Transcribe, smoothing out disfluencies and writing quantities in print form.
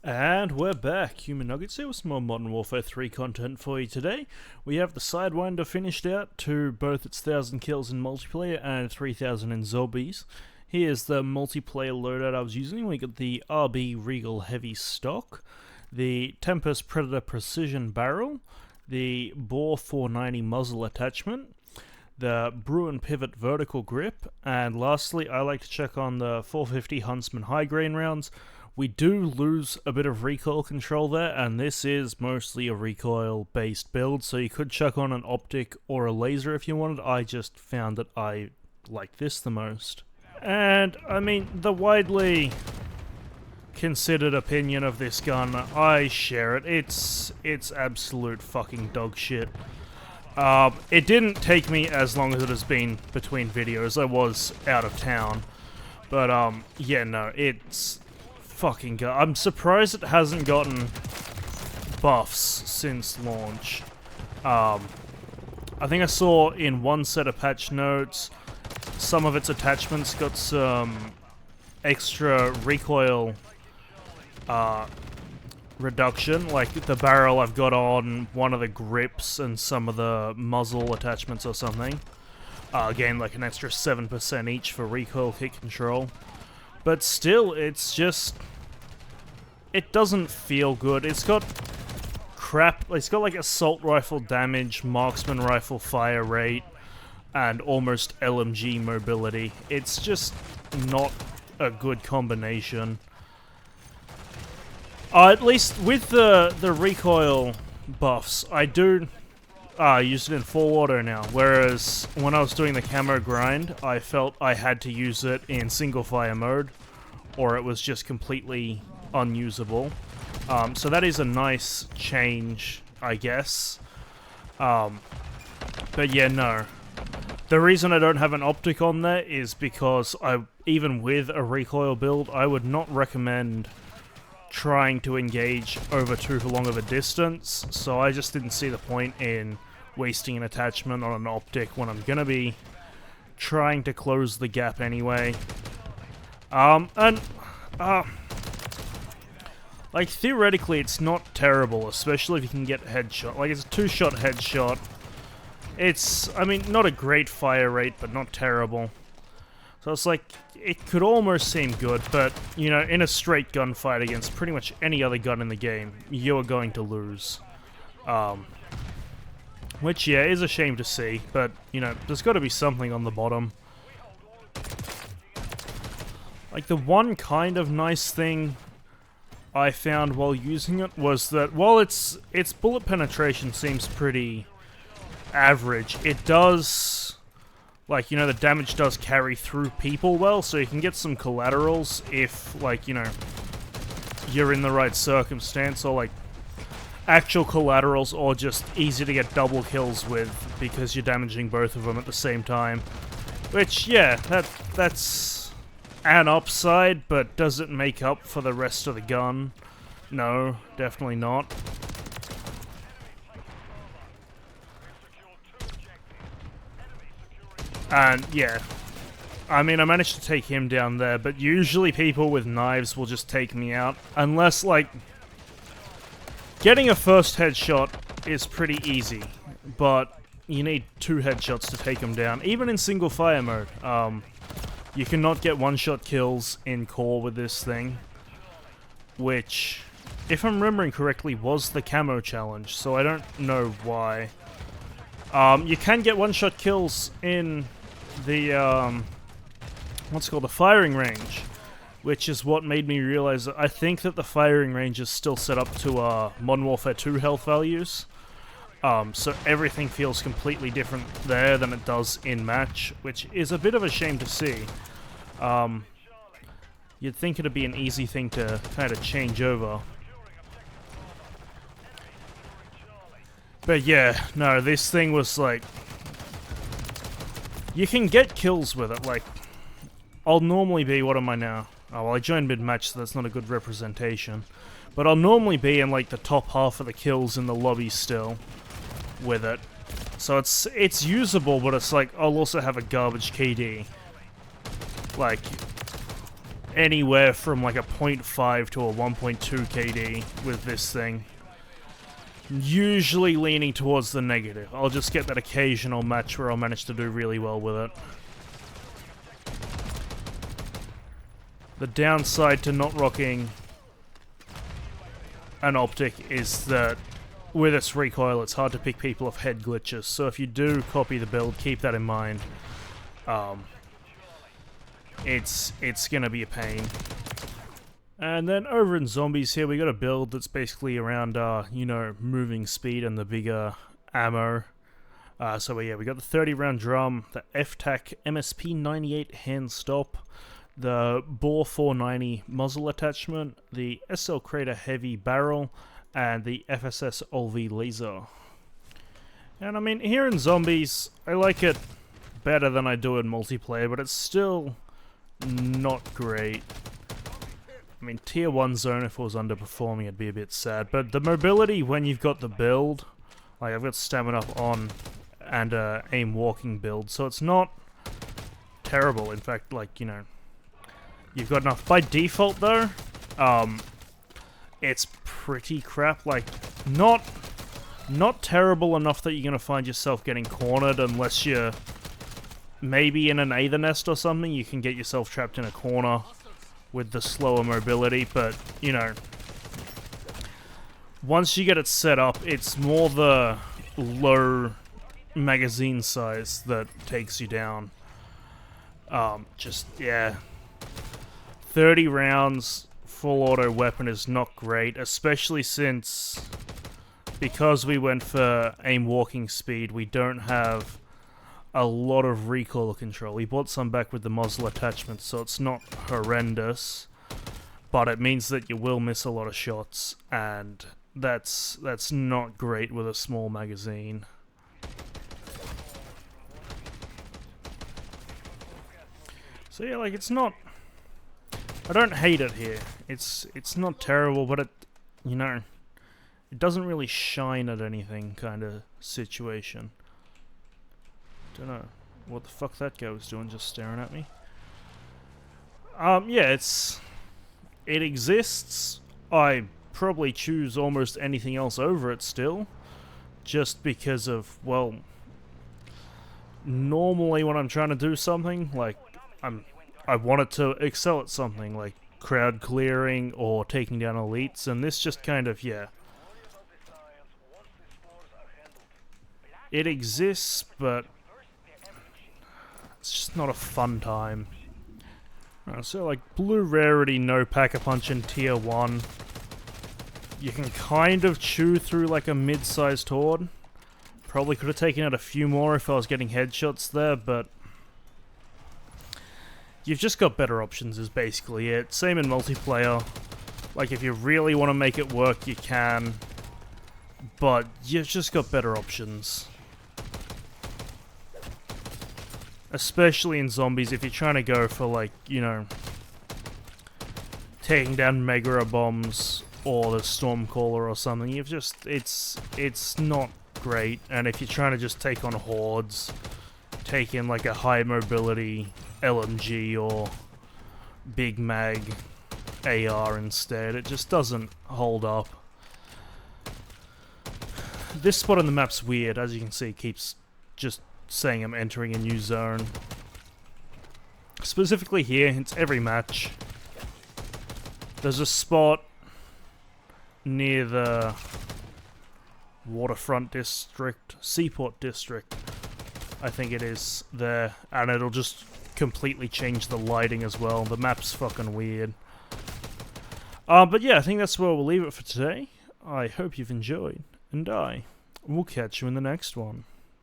And we're back. Human Nuggets here with some more Modern Warfare 3 content for you today. We have the Sidewinder finished out to both its 1,000 kills in multiplayer and 3,000 in zombies. Here's the multiplayer loadout I was using. We got the RB Regal Heavy Stock, the Tempest Predator Precision Barrel, the Boar 490 Muzzle Attachment, the Bruin Pivot Vertical Grip, and lastly I like to check on the 450 Huntsman High Grain rounds. We do lose a bit of recoil control there, and this is mostly a recoil-based build, so you could chuck on an optic or a laser if you wanted. I just found that I like this the most. And, I mean, the widely considered opinion of this gun, I share it. It's absolute fucking dog shit. It didn't take me as long as it has been between videos. I was out of town. But, yeah, no, it's fucking good. I'm surprised it hasn't gotten buffs since launch. I think I saw in one set of patch notes, some of its attachments got some extra recoil reduction, like the barrel I've got on one of the grips and some of the muzzle attachments or something. Again, like an extra 7% each for recoil hit control. But still, it's just, it doesn't feel good. It's got crap, it's got like assault rifle damage, marksman rifle fire rate, and almost LMG mobility. It's just not a good combination. At least with the recoil buffs, I do use it in full auto now, whereas when I was doing the camo grind, I felt I had to use it in single fire mode, or it was just completely unusable. So that is a nice change, I guess. But yeah, no. The reason I don't have an optic on there is because even with a recoil build, I would not recommend trying to engage over too long of a distance, so I just didn't see the point in wasting an attachment on an optic when I'm gonna be trying to close the gap anyway. Like, theoretically it's not terrible, especially if you can get headshot. Like, it's a 2-shot headshot. It's, I mean, not a great fire rate, but not terrible. So it's like, it could almost seem good, but, you know, in a straight gunfight against pretty much any other gun in the game, you're going to lose. Which, yeah, is a shame to see, but, you know, there's got to be something on the bottom. Like, the one kind of nice thing I found while using it was that while its bullet penetration seems pretty average, it does, like, you know, the damage does carry through people well, so you can get some collaterals if, like, you know, you're in the right circumstance, or, like, actual collaterals, or just easy to get double kills with because you're damaging both of them at the same time. Which, yeah, that's an upside, but does it make up for the rest of the gun? No, definitely not. And, yeah. I mean, I managed to take him down there, but usually people with knives will just take me out. Unless, like, getting a first headshot is pretty easy, but you need 2 headshots to take him down. Even in single fire mode, you cannot get one-shot kills in core with this thing, which, if I'm remembering correctly, was the camo challenge, so I don't know why. You can get one-shot kills in the, what's it called, the firing range, which is what made me realize that I think that the firing range is still set up to, Modern Warfare 2 health values. So everything feels completely different there than it does in match, which is a bit of a shame to see. You'd think it'd be an easy thing to kind of change over. But yeah, no, this thing was like, you can get kills with it. Like, I'll normally be, what am I now? Oh, well, I joined mid-match, so that's not a good representation. But I'll normally be in, like, the top half of the kills in the lobby still with it. So it's usable, but it's like, I'll also have a garbage KD. Like, anywhere from like a 0.5 to a 1.2 KD with this thing. Usually leaning towards the negative. I'll just get that occasional match where I'll manage to do really well with it. The downside to not rocking an optic is that with its recoil, it's hard to pick people off head glitches. So if you do copy the build, keep that in mind. It's gonna be a pain. And then over in zombies here, we got a build that's basically around, you know, moving speed and the bigger ammo. So yeah, we got the 30-round drum, the F-Tac MSP 98 hand stop, the Bore 490 muzzle attachment, the SL Crater heavy barrel, and the FSS OLV laser. And I mean, here in zombies, I like it better than I do in multiplayer, but it's still not great. I mean, tier 1 zone, if it was underperforming, it'd be a bit sad. But the mobility when you've got the build, like I've got stamina up on and aim walking build, so it's not terrible. In fact, like, you know, you've got enough. By default though, it's pretty crap. Like, not terrible enough that you're gonna find yourself getting cornered unless you're maybe in an Aether nest or something. You can get yourself trapped in a corner with the slower mobility, but, you know, once you get it set up, it's more the low magazine size that takes you down. Just, yeah. 30 rounds, full auto weapon is not great, especially since, because we went for aim walking speed, we don't have a lot of recoil control. We bought some back with the muzzle attachment, so it's not horrendous, but it means that you will miss a lot of shots, and that's not great with a small magazine. So yeah, like, it's not, I don't hate it here. It's not terrible, but it, you know, it doesn't really shine at anything kind of situation. Don't know what the fuck that guy was doing, just staring at me. Yeah, it exists. I probably choose almost anything else over it still, just because of, well, normally when I'm trying to do something, like, I wanted to excel at something, like crowd clearing or taking down elites, and this just kind of, yeah. It exists, but it's just not a fun time. So like blue rarity, no pack-a-punch in tier 1. You can kind of chew through like a mid-sized horde. Probably could have taken out a few more if I was getting headshots there, but you've just got better options is basically it. Same in multiplayer. Like if you really want to make it work, you can. But you've just got better options. Especially in zombies, if you're trying to go for, like, you know, taking down Mega bombs or the Stormcaller or something, you've just, it's not great. And if you're trying to just take on hordes, take in like a high mobility LMG or big mag AR instead, it just doesn't hold up. This spot on the map's weird, as you can see, it keeps just saying I'm entering a new zone. Specifically here, it's every match. There's a spot near the waterfront district, seaport district, I think it is there, and it'll just completely change the lighting as well. The map's fucking weird. But yeah, I think that's where we'll leave it for today. I hope you've enjoyed, and I will catch you in the next one.